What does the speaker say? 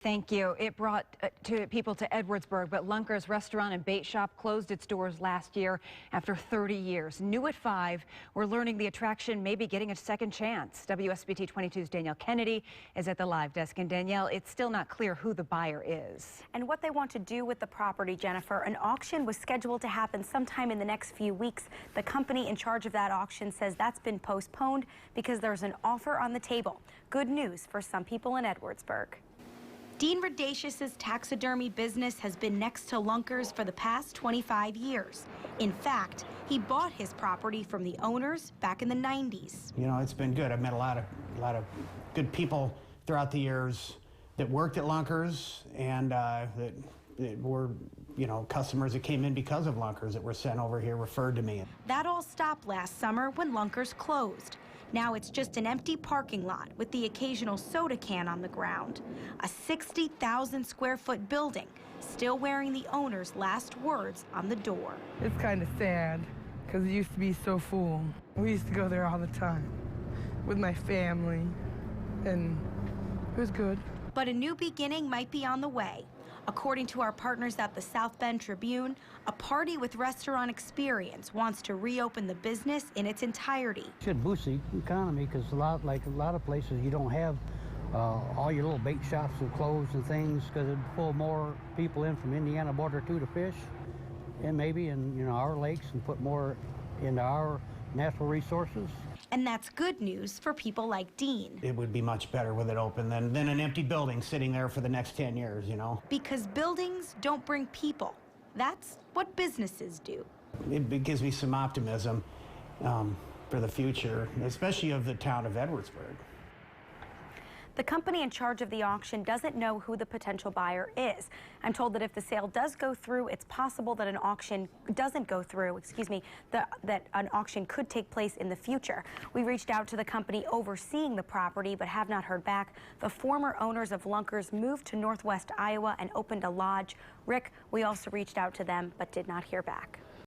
Thank you. It brought people to Edwardsburg, but Lunker's restaurant and bait shop closed its doors last year after 30 years. New at 5, we're learning the attraction may be getting a second chance. WSBT-22's Danielle Kennedy is at the live desk. And Danielle, it's still not clear who the buyer is. And what they want to do with the property, Jennifer. An auction was scheduled to happen sometime in the next few weeks. The company in charge of that auction says that's been postponed because there's an offer on the table. Good news for some people in Edwardsburg. Dean Radacious's taxidermy business has been next to Lunker's for the past 25 years. In fact, he bought his property from the owners back in the 90s. You know, it's been good. I've met a lot of good people throughout the years that worked at Lunker's and that were, you know, customers that came in because of Lunker's that were sent over here, referred to me. That all stopped last summer when Lunker's closed. Now it's just an empty parking lot with the occasional soda can on the ground. A 60,000 square foot building, still wearing the owner's last words on the door. It's kind of sad because it used to be so full. We used to go there all the time with my family, and it was good. But a new beginning might be on the way. According to our partners at the South Bend Tribune, a party with restaurant experience wants to reopen the business in its entirety. It should boost the economy because a lot of places you don't have all your little bait shops and closed and things because it'd pull more people in from Indiana border to fish and maybe in our lakes and put more into our natural resources. And that's good news for people like Dean. It would be much better with it open than an empty building sitting there for the next 10 years, you know. Because buildings don't bring people. That's what businesses do. It gives me some optimism for the future, especially of the town of Edwardsburg. The company in charge of the auction doesn't know who the potential buyer is. I'm told that if the sale does go through, it's possible that an auction doesn't go through, that an auction could take place in the future. We reached out to the company overseeing the property but have not heard back. The former owners of Lunker's moved to Northwest Iowa and opened a lodge. Rick, we also reached out to them but did not hear back.